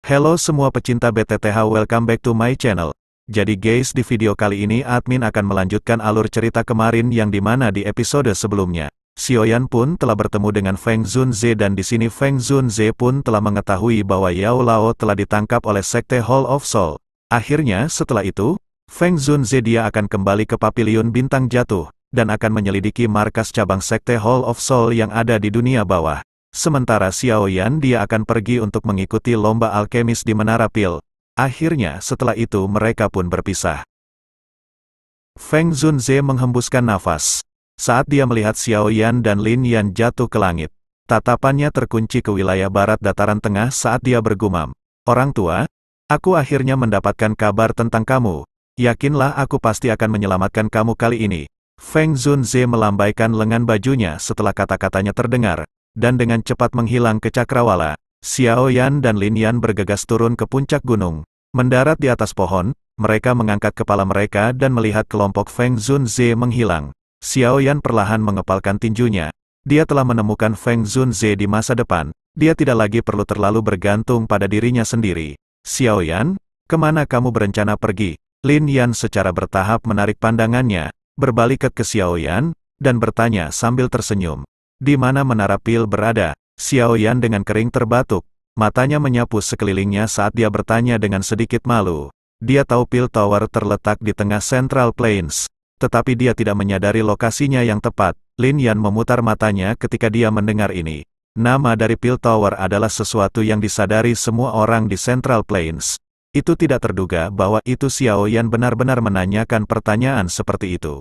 Hello semua pecinta BTTH, welcome back to my channel. Jadi guys, di video kali ini admin akan melanjutkan alur cerita kemarin yang dimana di episode sebelumnya. Xiaoyan pun telah bertemu dengan Feng Zunze dan di sini Feng Zunze pun telah mengetahui bahwa Yao Lao telah ditangkap oleh Sekte Hall of Soul. Akhirnya setelah itu, Feng Zunze dia akan kembali ke Pavilion Bintang Jatuh, dan akan menyelidiki markas cabang Sekte Hall of Soul yang ada di dunia bawah. Sementara Xiaoyan dia akan pergi untuk mengikuti lomba alkemis di Menara Pil. Akhirnya setelah itu mereka pun berpisah. Feng Zunze menghembuskan nafas. Saat dia melihat Xiaoyan dan Lin Yan jatuh ke langit, tatapannya terkunci ke wilayah barat dataran tengah saat dia bergumam. Orang tua, aku akhirnya mendapatkan kabar tentang kamu. Yakinlah aku pasti akan menyelamatkan kamu kali ini. Feng Zunze melambaikan lengan bajunya setelah kata-katanya terdengar, dan dengan cepat menghilang ke cakrawala. Xiaoyan dan Lin Yan bergegas turun ke puncak gunung. Mendarat di atas pohon, mereka mengangkat kepala mereka dan melihat kelompok Feng Zunze menghilang. Xiaoyan perlahan mengepalkan tinjunya. Dia telah menemukan Feng Zunze di masa depan. Dia tidak lagi perlu terlalu bergantung pada dirinya sendiri. Xiaoyan, kemana kamu berencana pergi? Lin Yan secara bertahap menarik pandangannya, berbalik ke Xiaoyan, dan bertanya sambil tersenyum. Di mana Menara Pil berada? Xiaoyan dengan kering terbatuk, matanya menyapu sekelilingnya saat dia bertanya dengan sedikit malu. Dia tahu Pil Tower terletak di tengah Central Plains, tetapi dia tidak menyadari lokasinya yang tepat. Lin Yan memutar matanya ketika dia mendengar ini. Nama dari Pil Tower adalah sesuatu yang disadari semua orang di Central Plains. Itu tidak terduga bahwa itu Xiaoyan benar-benar menanyakan pertanyaan seperti itu.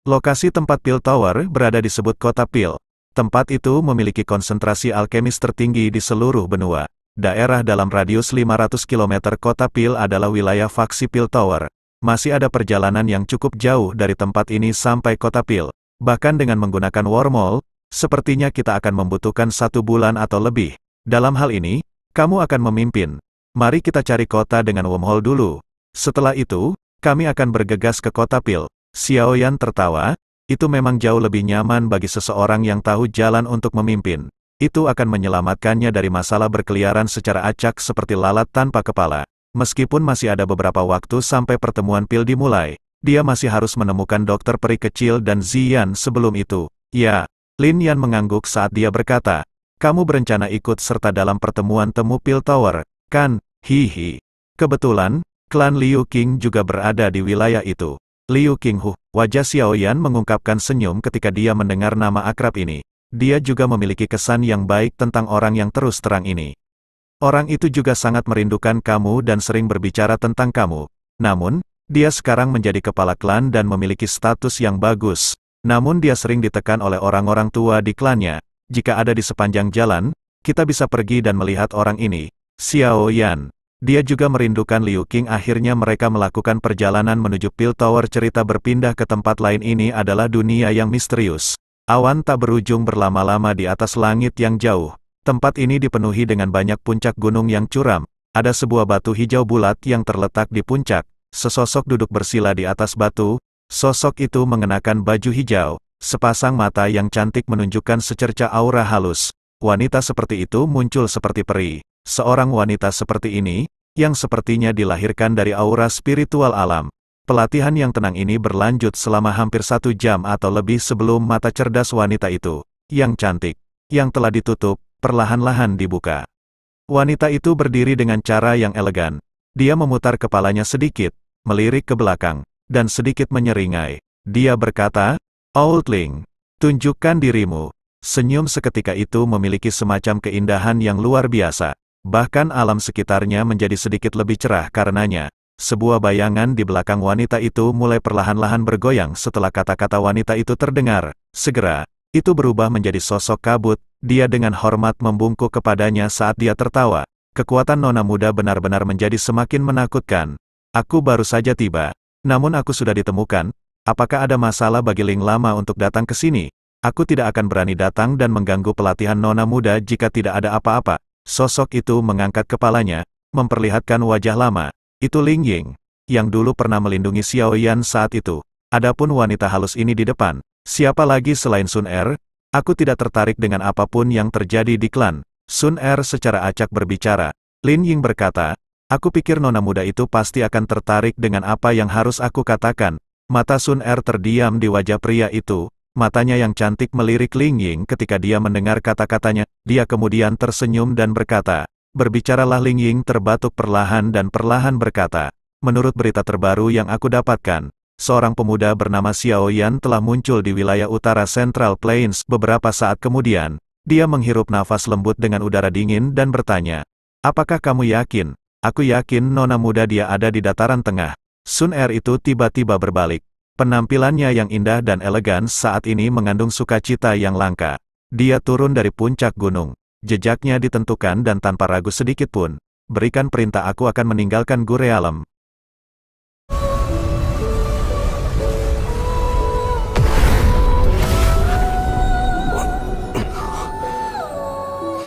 Lokasi tempat Pil Tower berada disebut Kota Pil. Tempat itu memiliki konsentrasi alkemis tertinggi di seluruh benua. Daerah dalam radius 500 km Kota Pil adalah wilayah faksi Pil Tower. Masih ada perjalanan yang cukup jauh dari tempat ini sampai Kota Pil. Bahkan dengan menggunakan wormhole, sepertinya kita akan membutuhkan 1 bulan atau lebih. Dalam hal ini, kamu akan memimpin. Mari kita cari kota dengan wormhole dulu. Setelah itu, kami akan bergegas ke Kota Pil. Xiaoyan tertawa. Itu memang jauh lebih nyaman bagi seseorang yang tahu jalan untuk memimpin. Itu akan menyelamatkannya dari masalah berkeliaran secara acak seperti lalat tanpa kepala. Meskipun masih ada beberapa waktu sampai pertemuan Pil dimulai, dia masih harus menemukan dokter peri kecil dan Ziyan sebelum itu. Ya, Lin Yan mengangguk saat dia berkata, kamu berencana ikut serta dalam pertemuan temu Pil Tower, kan? Hihi. Kebetulan, klan Liu Qing juga berada di wilayah itu. Liu Qinghu, wajah Xiaoyan mengungkapkan senyum ketika dia mendengar nama akrab ini. Dia juga memiliki kesan yang baik tentang orang yang terus terang ini. Orang itu juga sangat merindukan kamu dan sering berbicara tentang kamu. Namun, dia sekarang menjadi kepala klan dan memiliki status yang bagus. Namun dia sering ditekan oleh orang-orang tua di klannya. Jika ada di sepanjang jalan, kita bisa pergi dan melihat orang ini. Xiaoyan. Dia juga merindukan Liu Qing. Akhirnya mereka melakukan perjalanan menuju Pil Tower. Cerita berpindah ke tempat lain. Ini adalah dunia yang misterius. Awan tak berujung berlama-lama di atas langit yang jauh. Tempat ini dipenuhi dengan banyak puncak gunung yang curam. Ada sebuah batu hijau bulat yang terletak di puncak. Sesosok duduk bersila di atas batu. Sosok itu mengenakan baju hijau. Sepasang mata yang cantik menunjukkan secerca aura halus. Wanita seperti itu muncul seperti peri. Seorang wanita seperti ini, yang sepertinya dilahirkan dari aura spiritual alam. Pelatihan yang tenang ini berlanjut selama hampir 1 jam atau lebih sebelum mata cerdas wanita itu, yang cantik, yang telah ditutup, perlahan-lahan dibuka. Wanita itu berdiri dengan cara yang elegan. Dia memutar kepalanya sedikit, melirik ke belakang, dan sedikit menyeringai. Dia berkata, Outling, tunjukkan dirimu. Senyum seketika itu memiliki semacam keindahan yang luar biasa. Bahkan alam sekitarnya menjadi sedikit lebih cerah karenanya. Sebuah bayangan di belakang wanita itu mulai perlahan-lahan bergoyang setelah kata-kata wanita itu terdengar. Segera, itu berubah menjadi sosok kabut. Dia dengan hormat membungkuk kepadanya saat dia tertawa. Kekuatan nona muda benar-benar menjadi semakin menakutkan. Aku baru saja tiba. Namun aku sudah ditemukan. Apakah ada masalah bagi Ling Lama untuk datang ke sini? Aku tidak akan berani datang dan mengganggu pelatihan nona muda jika tidak ada apa-apa. Sosok itu mengangkat kepalanya, memperlihatkan wajah lama. Itu Ling Ying, yang dulu pernah melindungi Xiaoyan saat itu. Adapun wanita halus ini di depan, siapa lagi selain Sun Er? Aku tidak tertarik dengan apapun yang terjadi di klan. Sun Er secara acak berbicara. Lin Ying berkata, aku pikir nona muda itu pasti akan tertarik dengan apa yang harus aku katakan. Mata Sun Er terdiam di wajah pria itu, matanya yang cantik melirik Lin Ying ketika dia mendengar kata-katanya. Dia kemudian tersenyum dan berkata, berbicaralah. Lin Ying terbatuk perlahan dan perlahan berkata, menurut berita terbaru yang aku dapatkan, seorang pemuda bernama Xiao Yan telah muncul di wilayah utara Central Plains. Beberapa saat kemudian, dia menghirup nafas lembut dengan udara dingin dan bertanya, apakah kamu yakin? Aku yakin nona muda dia ada di dataran tengah. Sun Er itu tiba-tiba berbalik. Penampilannya yang indah dan elegan saat ini mengandung sukacita yang langka. Dia turun dari puncak gunung. Jejaknya ditentukan dan tanpa ragu sedikit pun. Berikan perintah, aku akan meninggalkan Gurealem.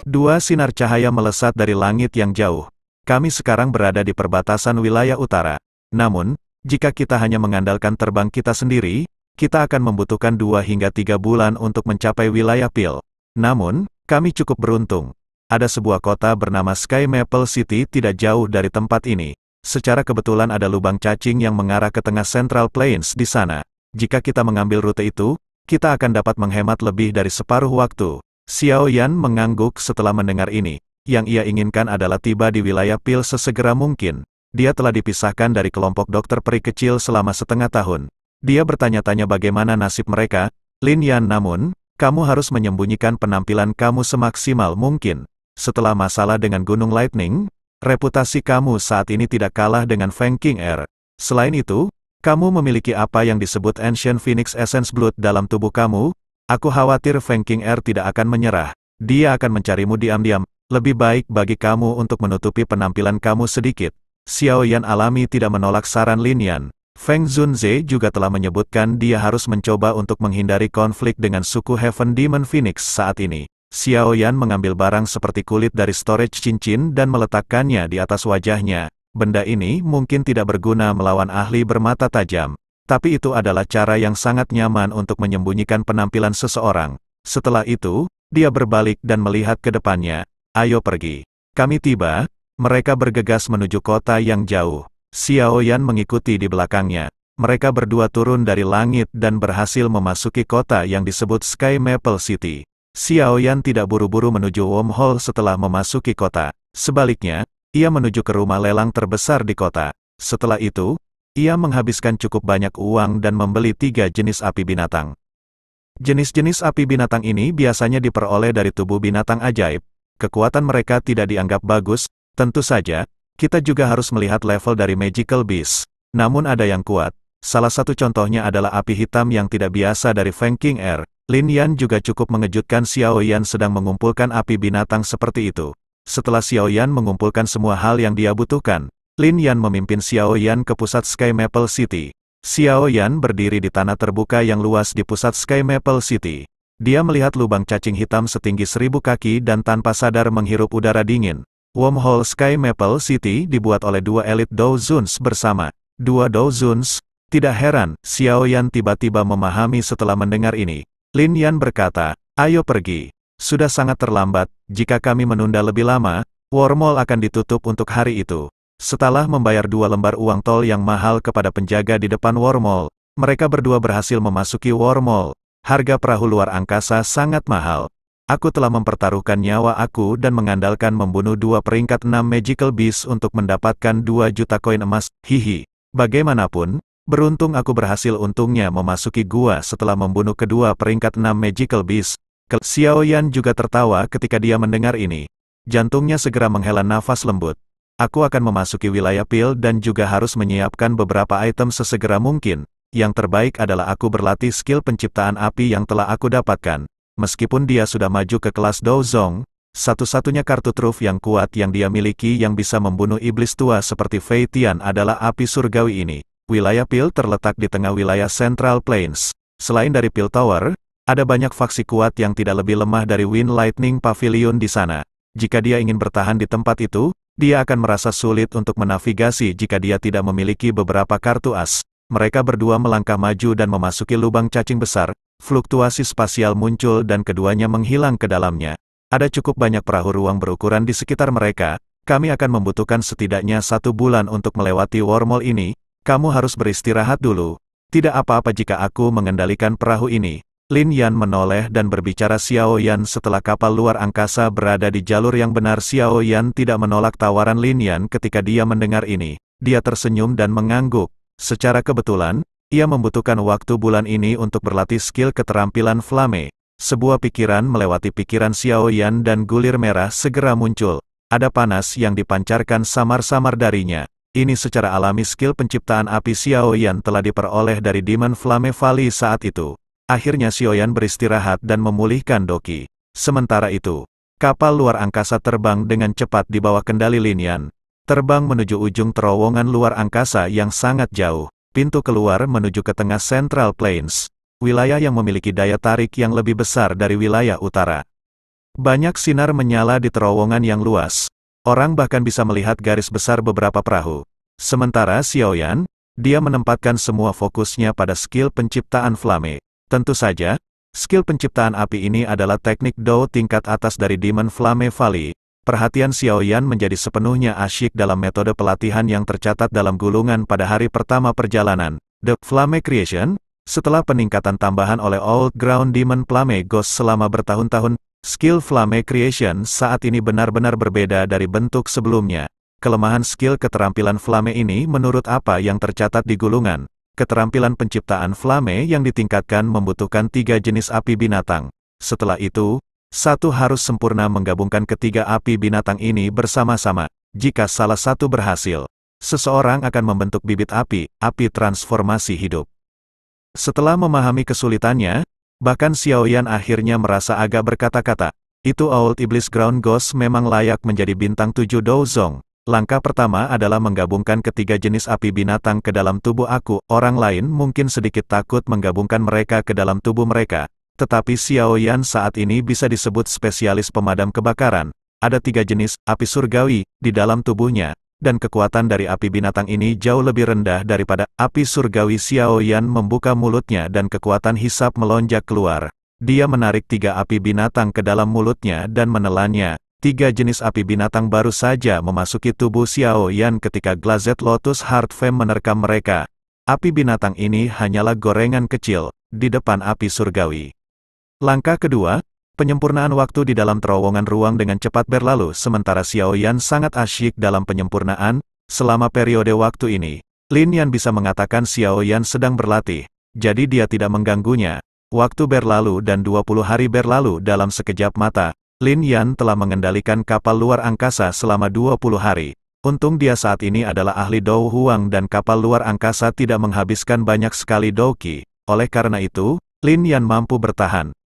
Dua sinar cahaya melesat dari langit yang jauh. Kami sekarang berada di perbatasan wilayah utara. Namun, jika kita hanya mengandalkan terbang kita sendiri, kita akan membutuhkan 2 hingga 3 bulan untuk mencapai wilayah Pil. Namun, kami cukup beruntung. Ada sebuah kota bernama Sky Maple City tidak jauh dari tempat ini. Secara kebetulan ada lubang cacing yang mengarah ke tengah Central Plains di sana. Jika kita mengambil rute itu, kita akan dapat menghemat lebih dari separuh waktu. Xiao Yan mengangguk setelah mendengar ini. Yang ia inginkan adalah tiba di wilayah Pil sesegera mungkin. Dia telah dipisahkan dari kelompok dokter peri kecil selama setengah tahun. Dia bertanya-tanya bagaimana nasib mereka. Lin Yan, namun, kamu harus menyembunyikan penampilan kamu semaksimal mungkin. Setelah masalah dengan Gunung Lightning, reputasi kamu saat ini tidak kalah dengan Feng King Air. Selain itu, kamu memiliki apa yang disebut Ancient Phoenix Essence Blood dalam tubuh kamu. Aku khawatir Feng King Air tidak akan menyerah. Dia akan mencarimu diam-diam. Lebih baik bagi kamu untuk menutupi penampilan kamu sedikit. Xiao Yan alami tidak menolak saran Lin Yan. Feng Zunze juga telah menyebutkan dia harus mencoba untuk menghindari konflik dengan suku Heaven Demon Phoenix saat ini. Xiao Yan mengambil barang seperti kulit dari storage cincin dan meletakkannya di atas wajahnya. Benda ini mungkin tidak berguna melawan ahli bermata tajam. Tapi itu adalah cara yang sangat nyaman untuk menyembunyikan penampilan seseorang. Setelah itu, dia berbalik dan melihat ke depannya. Ayo pergi. Kami tiba. Mereka bergegas menuju kota yang jauh. Xiao Yan mengikuti di belakangnya. Mereka berdua turun dari langit dan berhasil memasuki kota yang disebut Sky Maple City. Xiao Yan tidak buru-buru menuju wormhole setelah memasuki kota. Sebaliknya, ia menuju ke rumah lelang terbesar di kota. Setelah itu, ia menghabiskan cukup banyak uang dan membeli 3 jenis api binatang. Jenis-jenis api binatang ini biasanya diperoleh dari tubuh binatang ajaib. Kekuatan mereka tidak dianggap bagus. Tentu saja, kita juga harus melihat level dari Magical Beast. Namun ada yang kuat. Salah satu contohnya adalah api hitam yang tidak biasa dari Feng King Air. Lin Yan juga cukup mengejutkan. Xiao Yan sedang mengumpulkan api binatang seperti itu. Setelah Xiao Yan mengumpulkan semua hal yang dia butuhkan, Lin Yan memimpin Xiao Yan ke pusat Sky Maple City. Xiao Yan berdiri di tanah terbuka yang luas di pusat Sky Maple City. Dia melihat lubang cacing hitam setinggi 1000 kaki dan tanpa sadar menghirup udara dingin. Wormhole Sky Maple City dibuat oleh 2 elit Dozuns bersama. 2 Dozuns? Tidak heran, Xiao Yan tiba-tiba memahami setelah mendengar ini. Lin Yan berkata, ayo pergi. Sudah sangat terlambat, jika kami menunda lebih lama, wormhole akan ditutup untuk hari itu. Setelah membayar 2 lembar uang tol yang mahal kepada penjaga di depan wormhole, mereka berdua berhasil memasuki wormhole. Harga perahu luar angkasa sangat mahal. Aku telah mempertaruhkan nyawa aku dan mengandalkan membunuh 2 peringkat 6 Magical Beast untuk mendapatkan 2 juta koin emas. Hihi. Bagaimanapun, beruntung aku berhasil untungnya memasuki gua setelah membunuh kedua peringkat 6 Magical Beast. Xiao Yan juga tertawa ketika dia mendengar ini. Jantungnya segera menghela nafas lembut. Aku akan memasuki wilayah Pil dan juga harus menyiapkan beberapa item sesegera mungkin. Yang terbaik adalah aku berlatih skill penciptaan api yang telah aku dapatkan. Meskipun dia sudah maju ke kelas Douzong, satu-satunya kartu truf yang kuat yang dia miliki yang bisa membunuh iblis tua seperti Fei Tian adalah api surgawi ini. Wilayah Pil terletak di tengah wilayah Central Plains. Selain dari Pil Tower, ada banyak faksi kuat yang tidak lebih lemah dari Wind Lightning Pavilion di sana. Jika dia ingin bertahan di tempat itu, dia akan merasa sulit untuk menavigasi jika dia tidak memiliki beberapa kartu as. Mereka berdua melangkah maju dan memasuki lubang cacing besar. Fluktuasi spasial muncul dan keduanya menghilang ke dalamnya. Ada cukup banyak perahu ruang berukuran di sekitar mereka. kami akan membutuhkan setidaknya 1 bulan untuk melewati wormhole ini, kamu harus beristirahat dulu. Tidak apa-apa jika aku mengendalikan perahu ini. Lin Yan menoleh dan berbicara Xiao Yan setelah kapal luar angkasa berada di jalur yang benar. Xiao Yan tidak menolak tawaran Lin Yan ketika dia mendengar ini. Dia tersenyum dan mengangguk. Secara kebetulan, ia membutuhkan waktu bulan ini untuk berlatih skill keterampilan Flame. Sebuah pikiran melewati pikiran Xiao Yan dan gulir merah segera muncul. Ada panas yang dipancarkan samar-samar darinya. Ini secara alami skill penciptaan api Xiao Yan telah diperoleh dari Demon Flame Valley saat itu. Akhirnya Xiao Yan beristirahat dan memulihkan Doki. Sementara itu, kapal luar angkasa terbang dengan cepat di bawah kendali Lin Yan. Terbang menuju ujung terowongan luar angkasa yang sangat jauh. Pintu keluar menuju ke tengah Central Plains, wilayah yang memiliki daya tarik yang lebih besar dari wilayah utara. Banyak sinar menyala di terowongan yang luas. Orang bahkan bisa melihat garis besar beberapa perahu. Sementara Xiao Yan, dia menempatkan semua fokusnya pada skill penciptaan Flame. Tentu saja, skill penciptaan api ini adalah teknik Dou tingkat atas dari Demon Flame Valley. Perhatian Xiao Yan menjadi sepenuhnya asyik dalam metode pelatihan yang tercatat dalam gulungan pada hari pertama perjalanan, The Flame Creation. Setelah peningkatan tambahan oleh Old Ground Demon Flame Ghost selama bertahun-tahun, skill Flame Creation saat ini benar-benar berbeda dari bentuk sebelumnya. Kelemahan skill keterampilan Flame ini menurut apa yang tercatat di gulungan. Keterampilan penciptaan Flame yang ditingkatkan membutuhkan 3 jenis api binatang. Setelah itu, satu harus sempurna menggabungkan ketiga api binatang ini bersama-sama. Jika salah satu berhasil, seseorang akan membentuk bibit api transformasi hidup. Setelah memahami kesulitannya, bahkan Xiao Yan akhirnya merasa agak berkata-kata. Itu Old Iblis Ground Ghost memang layak menjadi bintang 7 Douzong. Langkah pertama adalah menggabungkan ketiga jenis api binatang ke dalam tubuh aku. Orang lain mungkin sedikit takut menggabungkan mereka ke dalam tubuh mereka. Tetapi Xiao Yan saat ini bisa disebut spesialis pemadam kebakaran. Ada 3 jenis api surgawi di dalam tubuhnya, dan kekuatan dari api binatang ini jauh lebih rendah daripada api surgawi. Xiao Yan membuka mulutnya dan kekuatan hisap melonjak keluar. Dia menarik 3 api binatang ke dalam mulutnya dan menelannya. 3 jenis api binatang baru saja memasuki tubuh Xiao Yan ketika Glazed Lotus Heart Flame menerkam mereka. Api binatang ini hanyalah gorengan kecil di depan api surgawi. Langkah kedua, penyempurnaan waktu di dalam terowongan ruang dengan cepat berlalu sementara Xiao Yan sangat asyik dalam penyempurnaan. Selama periode waktu ini, Lin Yan bisa mengatakan Xiao Yan sedang berlatih, jadi dia tidak mengganggunya. Waktu berlalu dan 20 hari berlalu dalam sekejap mata. Lin Yan telah mengendalikan kapal luar angkasa selama 20 hari. Untung dia saat ini adalah ahli Dou Huang dan kapal luar angkasa tidak menghabiskan banyak sekali Douki. Oleh karena itu, Lin Yan mampu bertahan.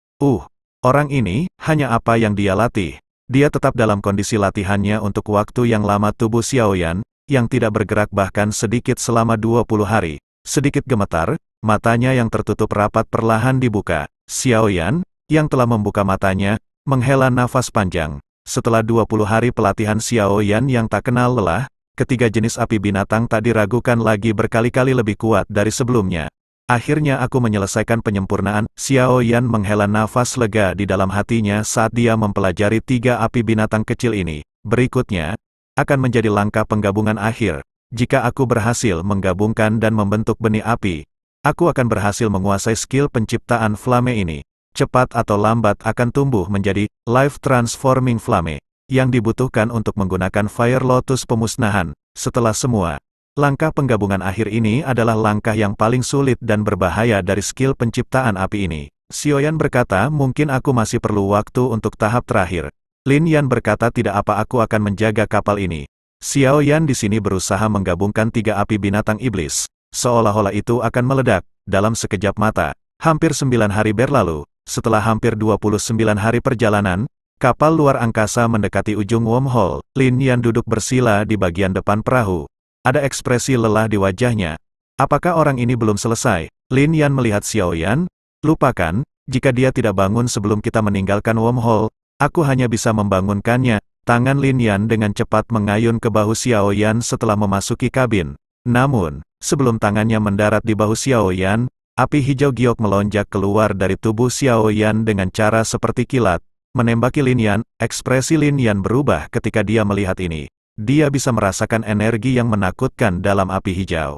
Orang ini, hanya apa yang dia latih. Dia tetap dalam kondisi latihannya untuk waktu yang lama. Tubuh Xiao Yan, yang tidak bergerak bahkan sedikit selama 20 hari. Sedikit gemetar, matanya yang tertutup rapat perlahan dibuka. Xiao Yan, yang telah membuka matanya, menghela nafas panjang. Setelah 20 hari pelatihan Xiao Yan yang tak kenal lelah, ketiga jenis api binatang tak diragukan lagi berkali-kali lebih kuat dari sebelumnya. Akhirnya aku menyelesaikan penyempurnaan. Xiao Yan menghela nafas lega di dalam hatinya saat dia mempelajari 3 api binatang kecil ini. Berikutnya, akan menjadi langkah penggabungan akhir. Jika aku berhasil menggabungkan dan membentuk benih api, aku akan berhasil menguasai skill penciptaan Flame ini. Cepat atau lambat akan tumbuh menjadi Life Transforming Flame, yang dibutuhkan untuk menggunakan Fire Lotus pemusnahan. Setelah semua, langkah penggabungan akhir ini adalah langkah yang paling sulit dan berbahaya dari skill penciptaan api ini. Xiao Yan berkata, mungkin aku masih perlu waktu untuk tahap terakhir. Lin Yan berkata, tidak apa, aku akan menjaga kapal ini. Xiao Yan di sini berusaha menggabungkan 3 api binatang iblis. Seolah-olah itu akan meledak dalam sekejap mata. Hampir 9 hari berlalu. Setelah hampir 29 hari perjalanan, kapal luar angkasa mendekati ujung wormhole. Lin Yan duduk bersila di bagian depan perahu. Ada ekspresi lelah di wajahnya. Apakah orang ini belum selesai? Lin Yan melihat Xiao Yan. Lupakan, jika dia tidak bangun sebelum kita meninggalkan wormhole, aku hanya bisa membangunkannya. Tangan Lin Yan dengan cepat mengayun ke bahu Xiao Yan setelah memasuki kabin. Namun, sebelum tangannya mendarat di bahu Xiao Yan, api hijau giok melonjak keluar dari tubuh Xiao Yan dengan cara seperti kilat, menembaki Lin Yan. Ekspresi Lin Yan berubah ketika dia melihat ini. dia bisa merasakan energi yang menakutkan dalam api hijau.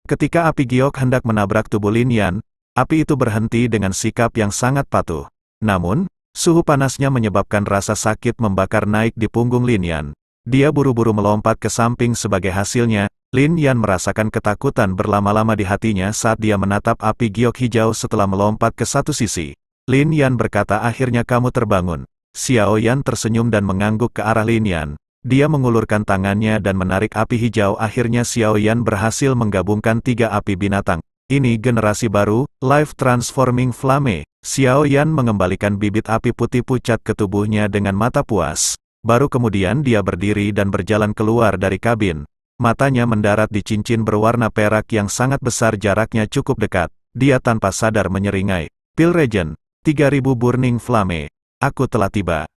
Ketika api giok hendak menabrak tubuh Lin Yan, api itu berhenti dengan sikap yang sangat patuh. Namun, suhu panasnya menyebabkan rasa sakit membakar naik di punggung Lin Yan. Dia buru-buru melompat ke samping sebagai hasilnya, Lin Yan merasakan ketakutan berlama-lama di hatinya saat dia menatap api giok hijau setelah melompat ke satu sisi. Lin Yan berkata, akhirnya kamu terbangun. Xiao Yan tersenyum dan mengangguk ke arah Lin Yan. Dia mengulurkan tangannya dan menarik api hijau. Akhirnya Xiao Yan berhasil menggabungkan 3 api binatang. Ini generasi baru, Life Transforming Flame. Xiao Yan mengembalikan bibit api putih pucat ke tubuhnya dengan mata puas. Baru kemudian dia berdiri dan berjalan keluar dari kabin. Matanya mendarat di cincin berwarna perak yang sangat besar, jaraknya cukup dekat. Dia tanpa sadar menyeringai. Pil Regen, 3000 Burning Flame. Aku telah tiba.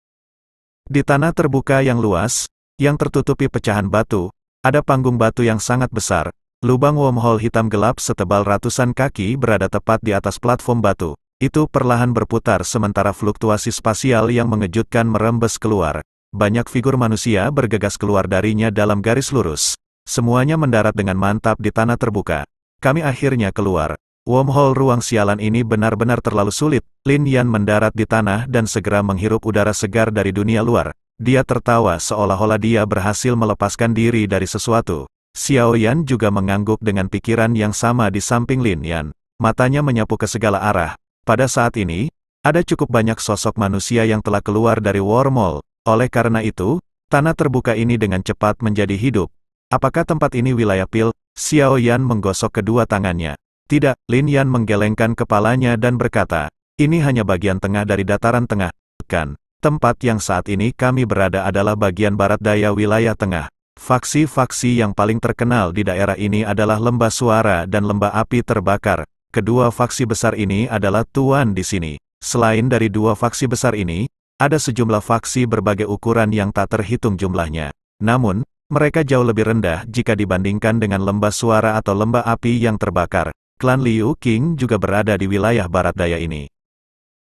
Di tanah terbuka yang luas, yang tertutupi pecahan batu, ada panggung batu yang sangat besar. Lubang wormhole hitam gelap setebal ratusan kaki berada tepat di atas platform batu. Itu perlahan berputar sementara fluktuasi spasial yang mengejutkan merembes keluar. Banyak figur manusia bergegas keluar darinya dalam garis lurus. Semuanya mendarat dengan mantap di tanah terbuka. Kami akhirnya keluar. Wormhole ruang sialan ini benar-benar terlalu sulit. Lin Yan mendarat di tanah dan segera menghirup udara segar dari dunia luar. Dia tertawa seolah-olah dia berhasil melepaskan diri dari sesuatu. Xiao Yan juga mengangguk dengan pikiran yang sama di samping Lin Yan. Matanya menyapu ke segala arah. Pada saat ini, ada cukup banyak sosok manusia yang telah keluar dari wormhole. Oleh karena itu, tanah terbuka ini dengan cepat menjadi hidup. Apakah tempat ini wilayah Pil? Xiao Yan menggosok kedua tangannya. Tidak, Lin Yan menggelengkan kepalanya dan berkata, ini hanya bagian tengah dari dataran tengah. Kan, tempat yang saat ini kami berada adalah bagian barat daya wilayah tengah. Faksi-faksi yang paling terkenal di daerah ini adalah Lembah Suara dan Lembah Api Terbakar. Kedua faksi besar ini adalah tuan di sini. Selain dari dua faksi besar ini, ada sejumlah faksi berbagai ukuran yang tak terhitung jumlahnya. Namun, mereka jauh lebih rendah jika dibandingkan dengan Lembah Suara atau Lembah Api yang Terbakar. Klan Liu Qing juga berada di wilayah barat daya ini.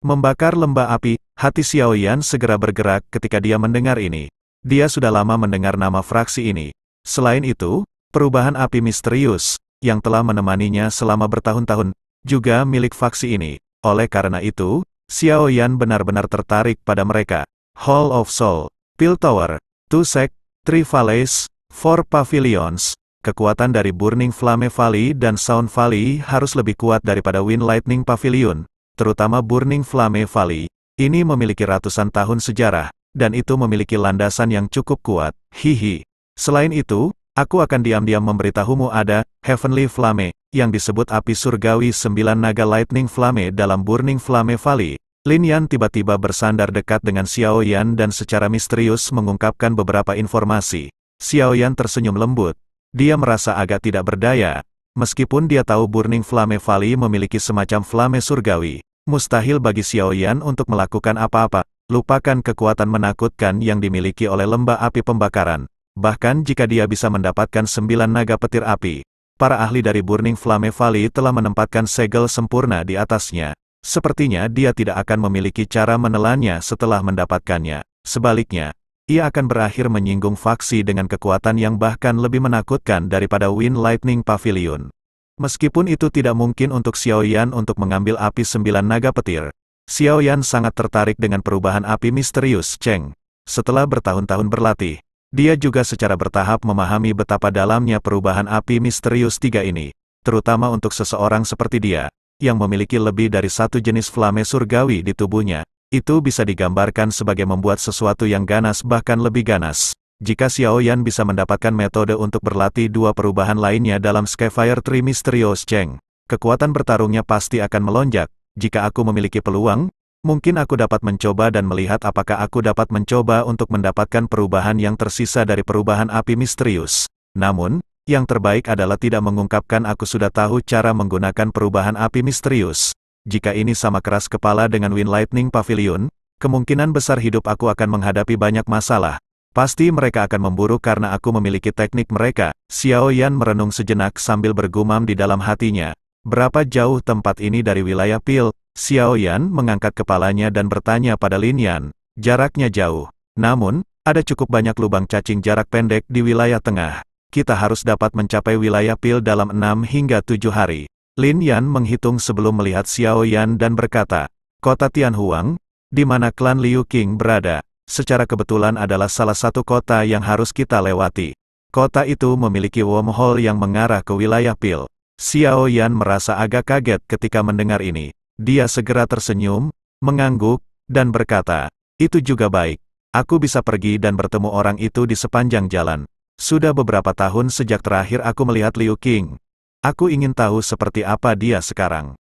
Membakar lembah api, hati Xiao Yan segera bergerak ketika dia mendengar ini. Dia sudah lama mendengar nama fraksi ini. Selain itu, perubahan api misterius, yang telah menemaninya selama bertahun-tahun, juga milik faksi ini. Oleh karena itu, Xiao Yan benar-benar tertarik pada mereka. Hall of Soul, Pil Tower, Two Sect, Three Valleys, Four Pavilions. Kekuatan dari Burning Flame Valley dan Sound Valley harus lebih kuat daripada Wind Lightning Pavilion, terutama Burning Flame Valley. Ini memiliki ratusan tahun sejarah, dan itu memiliki landasan yang cukup kuat. Hihi. Selain itu, aku akan diam-diam memberitahumu ada Heavenly Flame, yang disebut api surgawi 9 naga Lightning Flame dalam Burning Flame Valley. Lin Yan tiba-tiba bersandar dekat dengan Xiao Yan dan secara misterius mengungkapkan beberapa informasi. Xiao Yan tersenyum lembut. Dia merasa agak tidak berdaya. Meskipun dia tahu Burning Flame Valley memiliki semacam flame surgawi, mustahil bagi Xiao Yan untuk melakukan apa-apa. Lupakan kekuatan menakutkan yang dimiliki oleh lembah api pembakaran. Bahkan jika dia bisa mendapatkan 9 naga petir api, para ahli dari Burning Flame Valley telah menempatkan segel sempurna di atasnya. Sepertinya dia tidak akan memiliki cara menelannya setelah mendapatkannya. Sebaliknya, ia akan berakhir menyinggung faksi dengan kekuatan yang bahkan lebih menakutkan daripada Wind Lightning Pavilion. Meskipun itu tidak mungkin untuk Xiao Yan untuk mengambil api 9 naga petir, Xiao Yan sangat tertarik dengan perubahan api misterius Cheng. Setelah bertahun-tahun berlatih, dia juga secara bertahap memahami betapa dalamnya perubahan api misterius 3 ini, terutama untuk seseorang seperti dia, yang memiliki lebih dari satu jenis flame surgawi di tubuhnya. Itu bisa digambarkan sebagai membuat sesuatu yang ganas bahkan lebih ganas. Jika Xiao Yan bisa mendapatkan metode untuk berlatih 2 perubahan lainnya dalam Skyfire Tree Mysterious Cheng, kekuatan bertarungnya pasti akan melonjak. Jika aku memiliki peluang, mungkin aku dapat mencoba dan melihat apakah aku dapat mencoba untuk mendapatkan perubahan yang tersisa dari perubahan api misterius. Namun, yang terbaik adalah tidak mengungkapkan aku sudah tahu cara menggunakan perubahan api misterius. Jika ini sama keras kepala dengan Wind Lightning Pavilion, kemungkinan besar hidup aku akan menghadapi banyak masalah. Pasti mereka akan memburu karena aku memiliki teknik mereka. Xiao Yan merenung sejenak sambil bergumam di dalam hatinya. Berapa jauh tempat ini dari wilayah Pil? Xiao Yan mengangkat kepalanya dan bertanya pada Lin Yan. Jaraknya jauh. Namun, Ada cukup banyak lubang cacing jarak pendek di wilayah tengah. Kita harus dapat mencapai wilayah Pil dalam 6 hingga 7 hari. Lin Yan menghitung sebelum melihat Xiao Yan dan berkata, kota Tianhuang, di mana klan Liu Qing berada, secara kebetulan adalah salah satu kota yang harus kita lewati. Kota itu memiliki wormhole yang mengarah ke wilayah Pil. Xiao Yan merasa agak kaget ketika mendengar ini. Dia segera tersenyum, mengangguk, dan berkata, itu juga baik. Aku bisa pergi dan bertemu orang itu di sepanjang jalan. Sudah beberapa tahun sejak terakhir aku melihat Liu Qing. Aku ingin tahu seperti apa dia sekarang.